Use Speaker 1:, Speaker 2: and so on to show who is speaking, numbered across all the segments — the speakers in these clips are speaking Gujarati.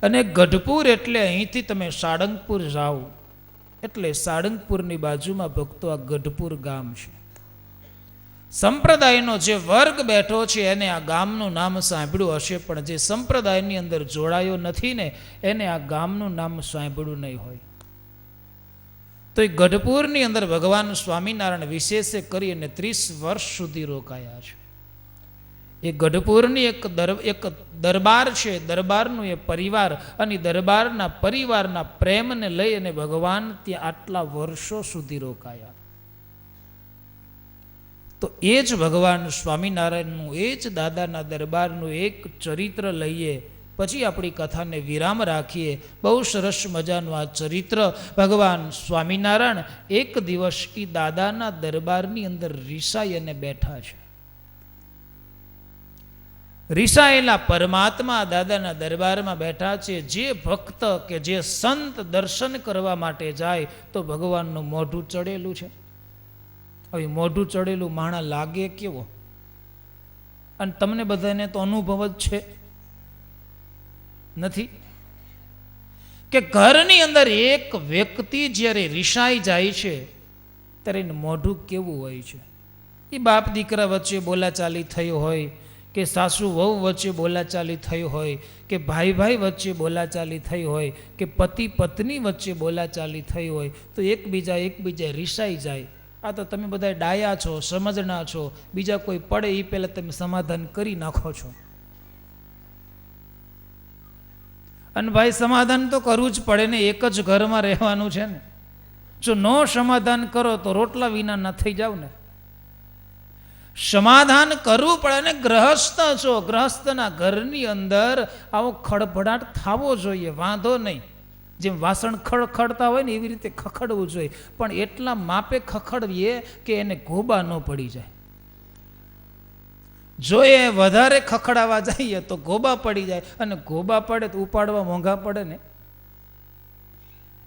Speaker 1: અને ગઢપુર એટલે અહીંથી તમે સાળંગપુર જાઓ એટલે સાળંગપુરની બાજુમાં ભક્તો આ ગઢપુર ગામ છે. સંપ્રદાયનો જે વર્ગ બેઠો છે એને આ ગામનું નામ સાંભળ્યું હશે, પણ જે સંપ્રદાયની અંદર જોડાયો નથી ને એને આ ગામનું નામ સાંભળ્યું નહીં હોય. તો એ ગઢપુરની અંદર ભગવાન સ્વામિનારાયણ વિશેષે કરી અને 30 વર્ષ સુધી રોકાયા છે. એ ગઢપુરની એક દરબાર છે, દરબારનું એ પરિવાર, અને દરબારના પરિવારના પ્રેમને લઈ અને ભગવાન ત્યાં આટલા વર્ષો સુધી રોકાયા. તો એ જ ભગવાન સ્વામિનારાયણનું, એ જ દાદાના દરબારનું એક ચરિત્ર લઈએ પછી આપણી કથાને વિરામ રાખીએ. બહુ સરસ મજાનું આ ચરિત્ર. ભગવાન સ્વામિનારાયણ એક દિવસ એ દાદાના દરબારની અંદર રીસાઈ અને બેઠા છે. રીસાયેલા પરમાત્મા દાદાના દરબારમાં બેઠા છે. જે ભક્ત કે જે સંત દર્શન કરવા માટે જાય તો ભગવાનનું મોઢું ચડેલું છે. હવે મોઢું ચડેલું માણા લાગે કેવો? અને તમને બધાને તો અનુભવ જ છે, નથી કે ઘરની અંદર એક વ્યક્તિ જ્યારે રીસાઈ જાય છે ત્યારે એનું મોઢું કેવું હોય છે? એ બાપ દીકરા વચ્ચે બોલાચાલી થઈ હોય, કે સાસુ વહુ વચ્ચે બોલાચાલી થઈ હોય, કે ભાઈ ભાઈ વચ્ચે બોલાચાલી થઈ હોય, કે પતિ પત્ની વચ્ચે બોલાચાલી થઈ હોય, તો એકબીજા રીસાઈ જાય. આ તો તમે બધા ડાયા છો, સમજણા છો, બીજા કોઈ પડે એ પહેલાં તમે સમાધાન કરી નાખો છો. અને ભાઈ સમાધાન તો કરવું જ પડે ને, એક જ ઘરમાં રહેવાનું છે ને. જો ન સમાધાન કરો તો રોટલા વિના ના થઈ જાવ ને. સમાધાન કરવું પડે ને. ગ્રહસ્થ છો, ગ્રહસ્થના ઘરની અંદર આવો ખડભડાટ થવો જોઈએ, વાંધો નહીં. જેમ વાસણ ખડખડતા હોય ને એવી રીતે ખખડવું જોઈએ, પણ એટલા માપે ખખડવીએ કે એને ગોબા ન પડી જાય. જો એ વધારે ખખડાવા જઈએ તો ગોબા પડી જાય, અને ગોબા પડે તો ઉપાડવા મોંઘા પડે ને.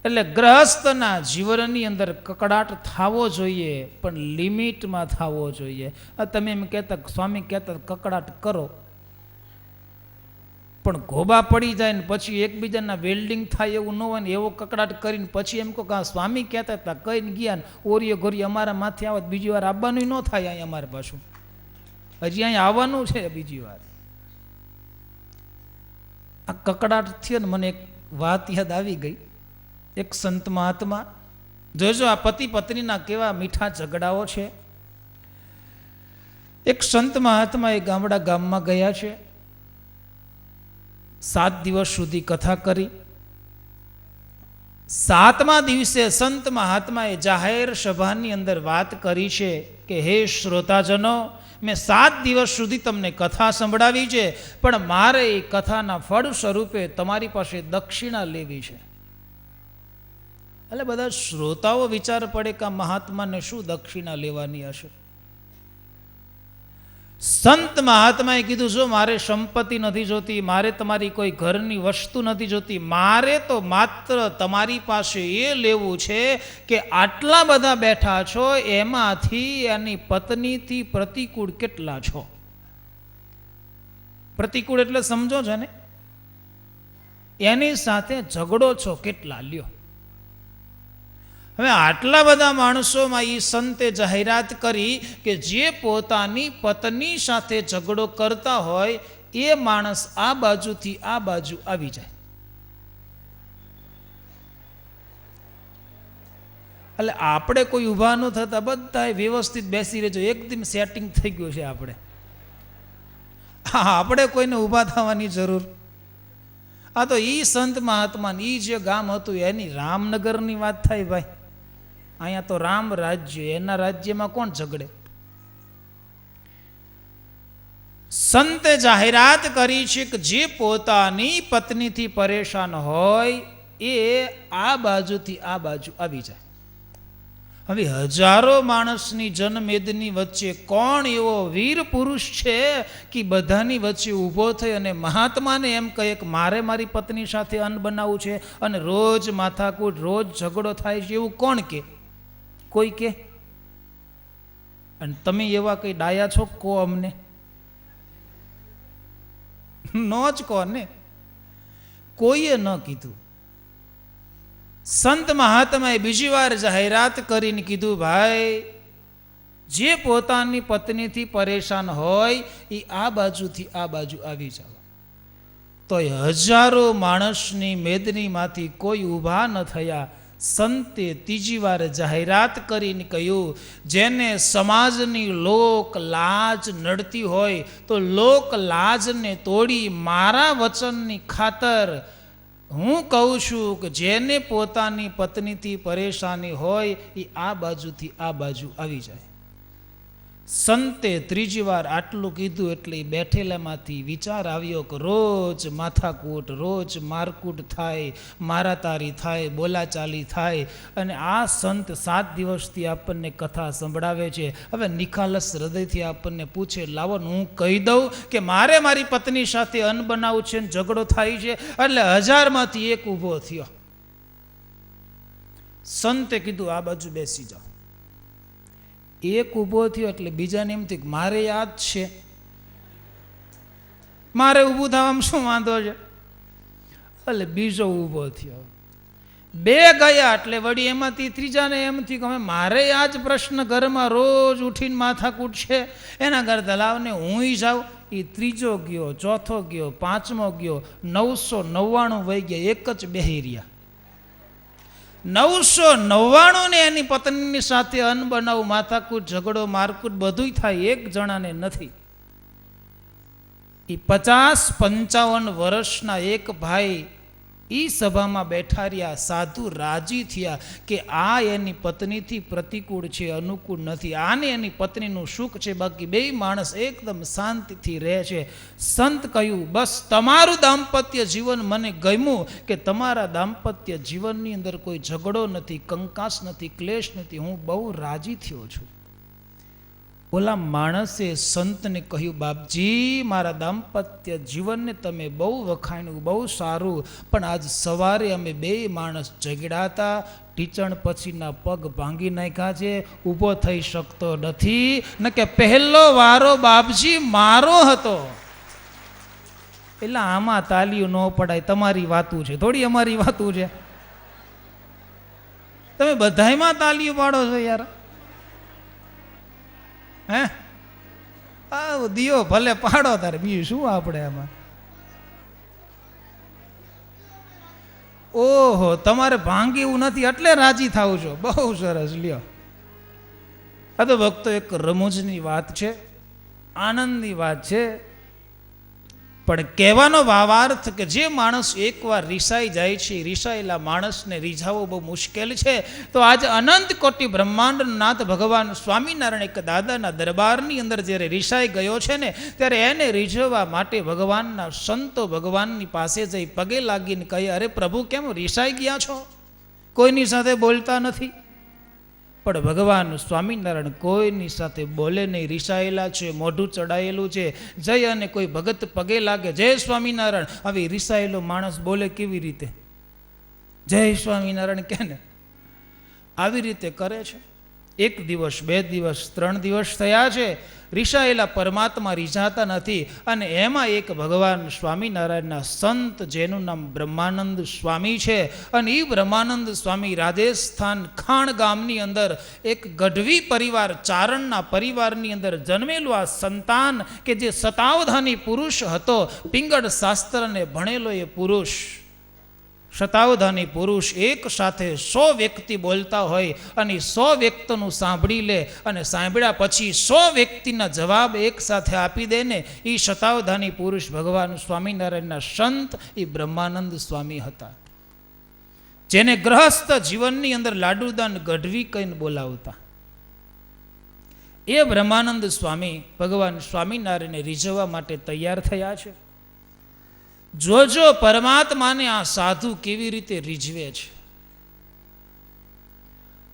Speaker 1: એટલે ગ્રહસ્થના જીવનની અંદર કકડાટ થવો જોઈએ, પણ લિમિટમાં થવો જોઈએ. તમે એમ કહેતા, સ્વામી કહેતા કકડાટ કરો, પણ ગોબા પડી જાય ને પછી એકબીજાના વેલ્ડિંગ થાય એવું ન હોય ને એવો કકડાટ કરીને પછી એમ કહો કે સ્વામી કહેતા હતા કહીને ગયા ને ઓરિયો ઘોરી અમારા માથે આવત બીજી વાર આવવાનું ન થાય. અહીંયા અમારે પાછું હજી અહીંયા આવવાનું છે બીજી વાર. આ કકડાટ થયો ને મને એક વાત યાદ આવી ગઈ. એક સંત મહાત્મા, જોજો આ પતિ પત્નીના કેવા મીઠા ઝઘડાઓ છે. એક સંત મહાત્મા એ ગામમાં ગયા છે. 7 દિવસ સુધી કથા કરી. 7મા દિવસે સંત મહાત્માએ જાહેર સભાની અંદર વાત કરી છે કે હે શ્રોતાજનો, મેં 7 દિવસ સુધી તમને કથા સંભળાવી છે, પણ મારે એ કથાના ફળ સ્વરૂપે તમારી પાસે દક્ષિણા લેવી છે. એટલે બધા શ્રોતાઓ વિચાર પડે કે આ મહાત્માને શું દક્ષિણા લેવાની હશે. સંત મહાત્માએ કીધું, જો મારે સંપત્તિ નથી જોતી, મારે તમારી કોઈ ઘરની વસ્તુ નથી જોતી, મારે તો માત્ર તમારી પાસે એ લેવું છે કે આટલા બધા બેઠા છો એમાંથી એની પત્નીથી પ્રતિકૂળ કેટલા છો. પ્રતિકૂળ એટલે સમજો છો ને, એની સાથે ઝઘડો છો કેટલા, લ્યો. હવે આટલા બધા માણસોમાં એ સંતે જાહેરાત કરી કે જે પોતાની પત્ની સાથે ઝઘડો કરતા હોય એ માણસ આ બાજુથી આ બાજુ આવી જાય. એટલે આપણે કોઈ ઊભા ન થતા, બધા વ્યવસ્થિત બેસી રહેજો, એકદમ સેટિંગ થઈ ગયું છે. આપણે કોઈને ઊભા થવાની જરૂર. આ તો ઈ સંત મહાત્મા ઈ જે ગામ હતું એની રામનગરની વાત થાય ભાઈ. અહીંયા તો રામ રાજ્ય, એના રાજ્યમાં કોણ ઝઘડે? સંતે જાહેરાત કરી છે કે જે પોતાની પત્નીથી પરેશાન હોય એ આ બાજુથી આ બાજુ આવી જાય. હવે હજારો માણસની જનમેદની વચ્ચે કોણ એવો વીર પુરુષ છે કે બધાની વચ્ચે ઊભો થઈ અને મહાત્માને એમ કહે કે મારે મારી પત્ની સાથે અન્ન બનાવવું છે અને રોજ માથાકૂટ, રોજ ઝઘડો થાય છે, એવું કોણ કે? કોઈ કે? અને તમે એવા કઈ ડાયા છો? કો અમને. નો જ કહો ને. કોઈએ ન કીધું. સંત મહાત્માએ બીજી વાર જાહેરાત કરીને કીધું, ભાઈ જે પોતાની પત્નીથી પરેશાન હોય એ આ બાજુથી આ બાજુ આવી જાવ. તો હજારો માણસની મેદનીમાંથી કોઈ ઊભા ન થયા. સંતે ત્રીજી વાર જાહેરાત કરીને કહ્યું, જેને સમાજની લોક લાજ નડતી હોય તો લોક લાજને તોડી મારા વચનની ખાતર હું કહું છું કે જેને પોતાની પત્નીથી પરેશાની હોય એ આ બાજુથી આ બાજુ આવી જાય. સંતે ત્રીજી વાર આટલું કીધું એટલે બેઠેલામાંથી વિચાર આવ્યો કે રોજ માથાકૂટ, રોજ મારકૂટ થાય, મારાતારી થાય, બોલાચાલી થાય, અને આ સંત 7 દિવસથી આપણને કથા સંભળાવે છે. હવે નિખાલસ હૃદયથી આપણને પૂછે, લાવો હું કહી દઉં કે મારે મારી પત્ની સાથે અનબનાવ છે ને ઝઘડો થાય છે. એટલે 1000માંથી એક ઊભો થયો. સંતે કીધું આ બાજુ બેસી જાઓ. એક ઊભો થયો એટલે બીજાને એમ થયું કે મારે યાદ છે, મારે ઊભું થવામાં શું વાંધો છે. એટલે બીજો ઊભો થયો. 2 ગયા એટલે વળી એમાંથી ત્રીજાને એમ થયું કે હવે મારે આ જ પ્રશ્ન ઘરમાં રોજ ઉઠીને માથાકૂટ છે, એના કરતા લાવને હું જાઉં. એ ત્રીજો ગયો, ચોથો ગયો, 5મો ગયો, 999 વહી ગયા, એક જ બેહી રહ્યા. 999 ને એની પત્નીની સાથે અનબનાવ, માથાકૂટ, ઝઘડો, મારકૂટ બધું થાય, એક જણાને નથી. એ 50-55 વર્ષના એક ભાઈ એ સભામાં બેઠા રહ્યા. સાધુ રાજી થયા કે આ એની પત્નીથી પ્રતિકૂળ છે, અનુકૂળ નથી, આને એની પત્નીનું સુખ છે, બાકી 2 માણસ એકદમ શાંતિથી રહે છે. સંત કહ્યું, બસ તમારું દાંપત્ય જીવન મને ગમ્યું કે તમારા દાંપત્ય જીવનની અંદર કોઈ ઝઘડો નથી, કંકાસ નથી, ક્લેશ નથી, હું બહુ રાજી થયો છું. ઓલા માણસે સંતને કહ્યું, બાપજી મારા દાંપત્ય જીવનને તમે બહુ વખાણ્યું, બહુ સારું, પણ આજ સવારે અમે 2 માણસ ઝઘડ્યા હતા, ટીચણ પછીના પગ ભાંગી નાખ્યા છે, ઊભો થઈ શકતો નથી, ને કે પહેલો વારો બાપજી મારો હતો. એટલે આમાં તાલીઓ ન પડાય, તમારી વાતું છે, થોડી અમારી વાતું છે. તમે બધાયમાં તાલીઓ પાડો છો યાર. હે આ દિયો ભલે પાડો તારે, બીજું શું આપણે આમાં. ઓહો, તમારે ભાંગી એવું નથી એટલે રાજી થાવ છો, બહુ સરસ. લ્યો, આ તો ભક્તો એક રમૂજની વાત છે, આનંદની વાત છે, પણ કહેવાનો ભાવાર્થ કે જે માણસ એકવાર રીસાઈ જાય છે, રીસાયેલા માણસને રીઝાવો બહુ મુશ્કેલ છે. તો આજે અનંત કોટી બ્રહ્માંડનાથ ભગવાન સ્વામિનારાયણ એક દાદાના દરબારની અંદર જ્યારે રીસાઈ ગયો છે ને, ત્યારે એને રીઝવવા માટે ભગવાનના સંતો ભગવાનની પાસે જઈ પગે લાગીને કહે, અરે પ્રભુ કેમ રીસાઈ ગયા છો, કોઈની સાથે બોલતા નથી. પણ ભગવાન સ્વામિનારાયણ કોઈની સાથે બોલે નહીં, રીસાયેલા છે, મોઢું ચડાયેલું છે. જઈ અને કોઈ ભગત પગે લાગે, જય સ્વામિનારાયણ, હવે રીસાયેલો માણસ બોલે કેવી રીતે? જય સ્વામિનારાયણ કે ને, આવી રીતે કરે છે. 1 દિવસ, 2 દિવસ, 3 દિવસ થયા છે, રીસાયેલા પરમાત્મા રીઝાતા નથી. અને એમાં એક ભગવાન સ્વામિનારાયણના સંત જેનું નામ બ્રહ્માનંદ સ્વામી છે, અને એ બ્રહ્માનંદ સ્વામી રાજસ્થાન ખાણ ગામની અંદર એક ગઢવી પરિવાર, ચારણના પરિવારની અંદર જન્મેલું આ સંતાન કે જે શતાવધાની પુરુષ હતો, પિંગળ શાસ્ત્રને ભણેલો એ પુરુષ, શતાવધાની પુરુષ એક સાથે 100 વ્યક્તિ બોલતા હોય અને 100 વ્યક્તિનું સાંભળી લે, અને સાંભળ્યા પછી 100 વ્યક્તિના જવાબ એક સાથે આપી દે ને, એ શતાવધાની પુરુષ ભગવાન સ્વામિનારાયણના સંત એ બ્રહ્માનંદ સ્વામી હતા, જેને ગ્રહસ્થ જીવનની અંદર લાડુદાન ગઢવી કહીને બોલાવતા. એ બ્રહ્માનંદ સ્વામી ભગવાન સ્વામિનારાયણને રીઝવવા માટે તૈયાર થયા છે. જોજો પરમાત્માને આ સાધુ કેવી રીતે રીઝવે છે.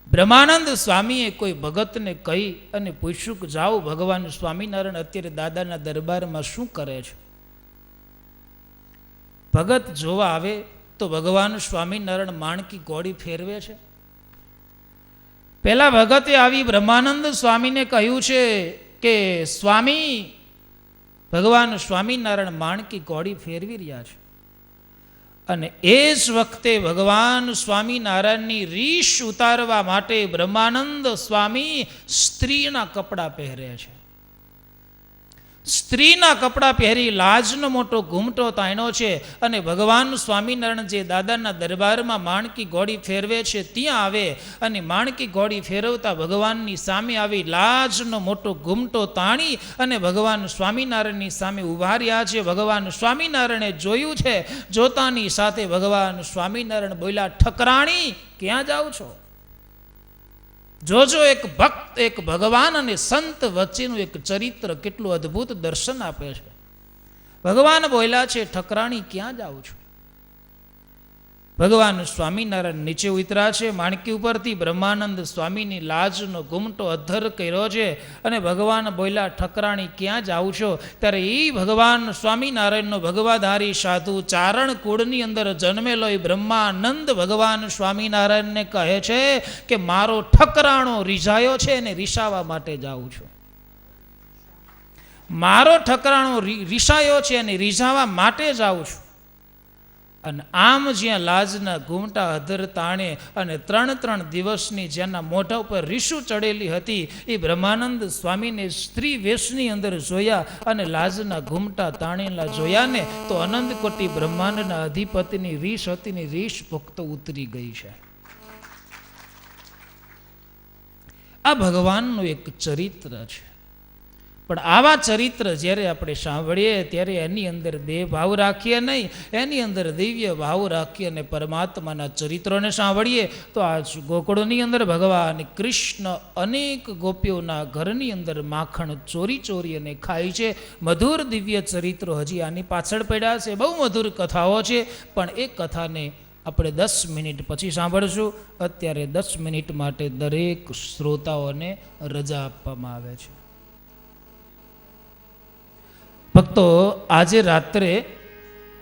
Speaker 1: બ્રહ્માનંદ સ્વામીએ કોઈ ભગતને કહી અને પૂછ્યું કે જાઓ ભગવાન સ્વામિનારાયણ અત્યારે દાદાના દરબારમાં શું કરે છે. ભગત જોવા આવે તો ભગવાન સ્વામિનારાયણ માણકી ઘોડી ફેરવે છે. પેલા ભગતે આવી બ્રહ્માનંદ સ્વામીને કહ્યું છે કે સ્વામી, ભગવાન સ્વામિનારાયણ માણકી ઘોડી ફેરવી રહ્યા છે. અને એ જ વખતે ભગવાન સ્વામિનારાયણની રીશ ઉતારવા માટે બ્રહ્માનંદ સ્વામી સ્ત્રીના કપડાં પહેરે છે. સ્ત્રીના કપડાં પહેરી લાજનો મોટો ઘૂમટો તાણ્યો છે અને ભગવાન સ્વામિનારાયણ જે દાદાના દરબારમાં માણકી ઘોડી ફેરવે છે ત્યાં આવે અને માણકી ઘોડી ફેરવતા ભગવાનની સામે આવી લાજનો મોટો ઘૂમટો તાણી અને ભગવાન સ્વામિનારાયણની સામે ઊભા રહ્યા છે. ભગવાન સ્વામિનારાયણે જોયું છે. જોતાની સાથે ભગવાન સ્વામિનારાયણ બોલ્યા, ઠકરાણી ક્યાં જાઓ છો? જોજો, એક ભક્ત, એક ભગવાન અને સંત વચ્ચેનું એક ચરિત્ર કેટલું અદ્ભુત દર્શન આપે છે. ભગવાન બોલ્યા છે, ઠકરાણી ક્યાં જાઓ છો? ભગવાન સ્વામિનારાયણ નીચે ઉતર્યા છે. માણકી ઉપરથી બ્રહ્માનંદ સ્વામીની લાજનો ઘૂમટો અધ્ધર કર્યો છે અને ભગવાન બોલ્યા, ઠકરાણી ક્યાં જાઓ છો? ત્યારે એ ભગવાન સ્વામિનારાયણનો ભગવાધારી સાધુ ચારણ કુળની અંદર જન્મેલો એ બ્રહ્માનંદ ભગવાન સ્વામિનારાયણને કહે છે કે મારો ઠકરાણો રીઝાયો છે અને રીસાવા માટે જાઉં છું. મારો ઠકરાણો રીસાયો છે અને રીઝાવા માટે જાઉં છું. અને આમ જ્યાં લાજના ઘૂમટા અધર તાણે અને 3 દિવસની જેના મોઢા ઉપર રીસુ ચડેલી હતી એ બ્રહ્માનંદ સ્વામીને સ્ત્રી વેશની અંદર જોયા અને લાજના ઘૂમટા તાણેલા જોયા ને તો અનંત કોટી બ્રહ્માંડના અધિપતિની રીસ હતી ને રીસ ભક્ત ઉતરી ગઈ છે. આ ભગવાનનું એક ચરિત્ર છે. પણ આવા ચરિત્ર જ્યારે આપણે સાંભળીએ ત્યારે એની અંદર દેહ ભાવ રાખીએ નહીં, એની અંદર દિવ્ય ભાવ રાખીએ અને પરમાત્માના ચરિત્રોને સાંભળીએ તો આ ગોકુળની અંદર ભગવાન કૃષ્ણ અનેક ગોપીઓના ઘરની અંદર માખણ ચોરી ચોરી અને ખાય છે. મધુર દિવ્ય ચરિત્રો હજી આની પાછળ પડ્યા છે. બહુ મધુર કથાઓ છે, પણ એ કથાને આપણે 10 મિનિટ પછી સાંભળશું. અત્યારે 10 મિનિટ માટે દરેક શ્રોતાઓને રજા આપવામાં આવે છે. ભક્તો, આજે રાત્રે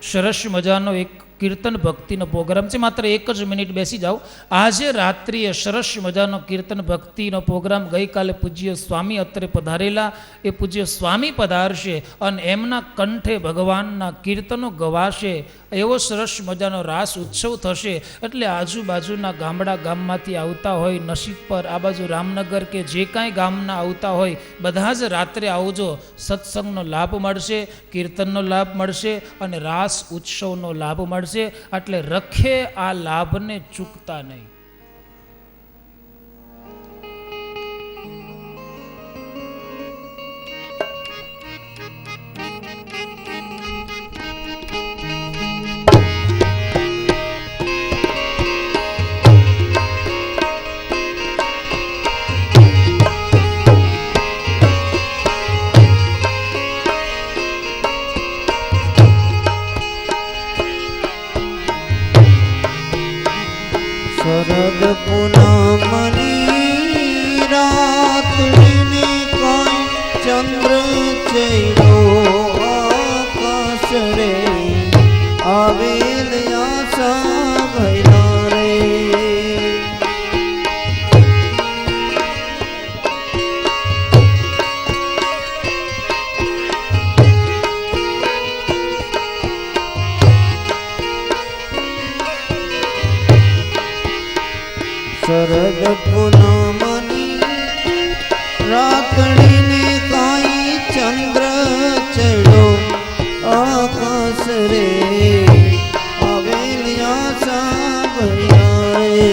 Speaker 1: સરસ મજાનો એક કીર્તન ભક્તિનો પ્રોગ્રામ છે. માત્ર 1 જ મિનિટ બેસી જાઓ. આજે રાત્રિએ સરસ મજાનો કીર્તન ભક્તિનો પ્રોગ્રામ ગઈકાલે પૂજ્ય સ્વામી અત્રે પધારેલા એ પૂજ્ય સ્વામી પધારશે અને એમના કંઠે ભગવાનના કીર્તનો ગવાશે. એવો સરસ મજાનો રાસ ઉત્સવ થશે. એટલે આજુબાજુના ગામમાંથી આવતા હોય, નસીબ પર આ બાજુ રામનગર કે જે કાંઈ ગામના આવતા હોય બધા જ રાત્રે આવજો. સત્સંગનો લાભ મળશે, કીર્તનનો લાભ મળશે અને રાસ ઉત્સવનો લાભ મળશે. એટલે રખે આ લાભને ચૂકતા નહીં.
Speaker 2: શરદ પૂનમની રાતડીને કોઈ ચંદ્ર ચૈરો આકાશ રે આવેલ આશા ભૈલા રે. શરદ પૂનમની રાતડીને કાંઈ ચંદ્ર ચડ્યો આકાશ રે આવેલ આશા ભૈયા રે.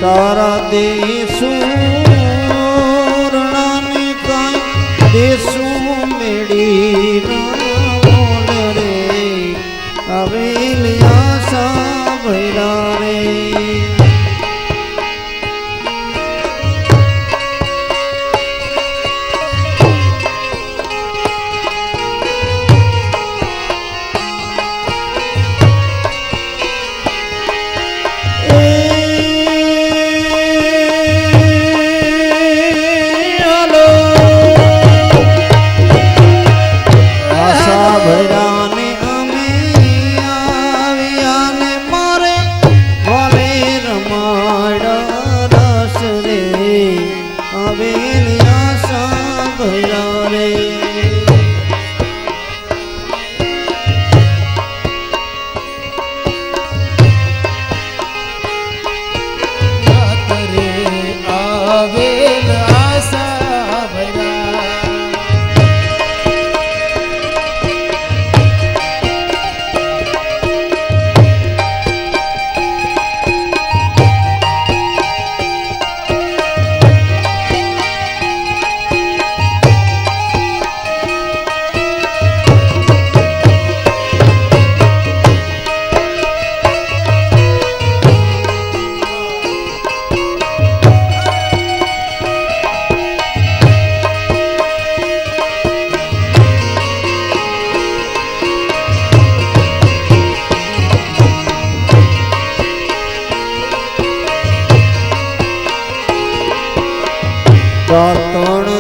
Speaker 2: તારા દેસુરણાને કાંઈ દેસુ મેળી બોલ રે આવેલ આશા ભૈલા રે.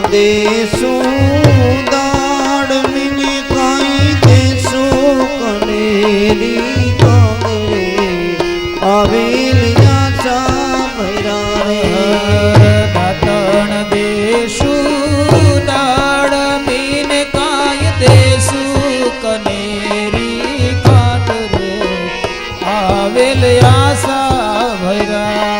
Speaker 2: દેશું દાડ મિની કાઈ દેશું કનેરી કાગરે આવેલ આશા ભૈરા રે
Speaker 1: દાતણ દેશું દાડ મીન કાય દેશું કનેરી કાટ રે આવેલ આશા ભૈરા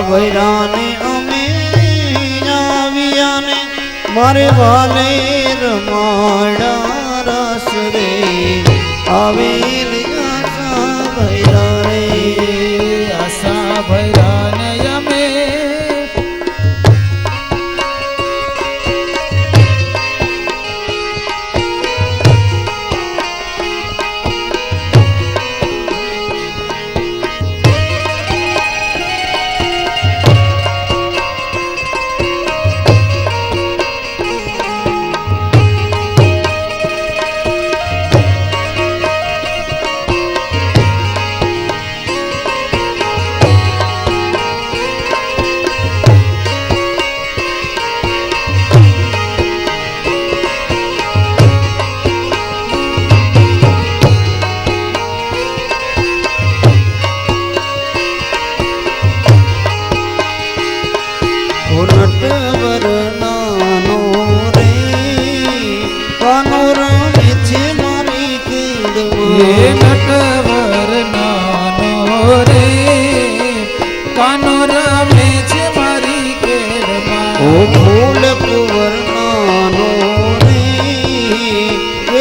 Speaker 2: ભૈરાને અમે આવ્યાને મારે વાલે રમાડા રસ રે આવેલ આશા ભૈરા રે
Speaker 1: આશા ભૈરાને અમે
Speaker 2: નટવર નાનો રે કાનો રમે છે મારી કેડમાં
Speaker 1: નટવર નાનો રે કાનો રમે છે મારી કેડમાં
Speaker 2: ઓ ફૂલ કુંવર નાનો રે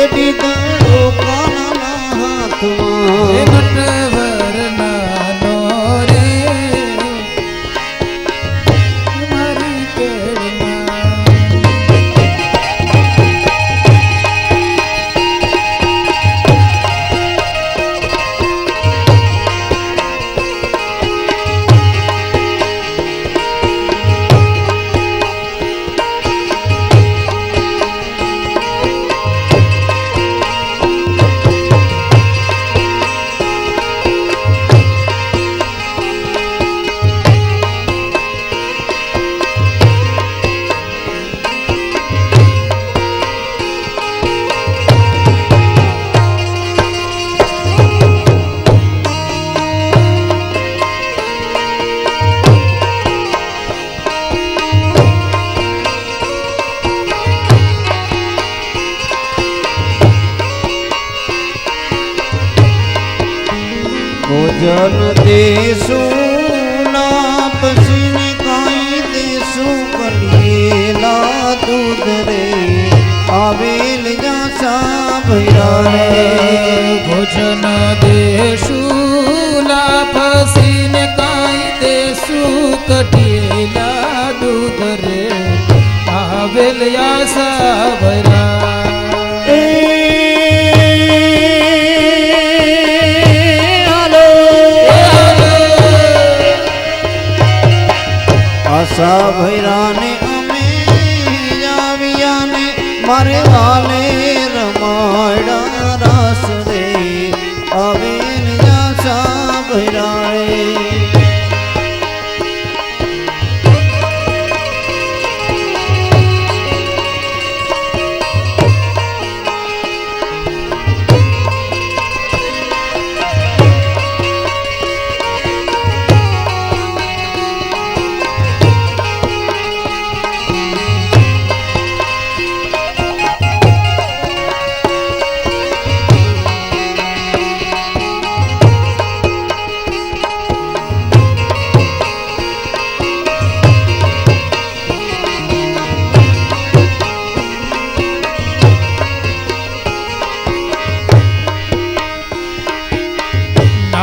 Speaker 2: એડી દડો કાનાના હાથમાં
Speaker 1: નટવર નાનો રે મારી કેડમાં
Speaker 2: ભોજન દેશું ના પસીને કાઈ દેશું કલિયેલા દૂધ રે આવેલ આશા ભૈરા રે
Speaker 1: ભોજન દેશું લાપસીને કાઈ દેશું કઢિયેલા દૂધ રે આવેલ આશા ભૈરા
Speaker 2: આશા ભૈરાને અમે આવ્યાને મારે વાલે રમાડા રાસ રે આવેલ આશા ભૈરા રે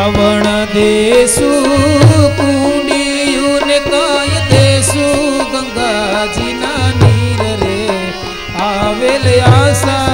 Speaker 1: રાવણ દેશું કુંડિયુને કાય દેશું ગંગાજીના નીર રે આવેલ આશા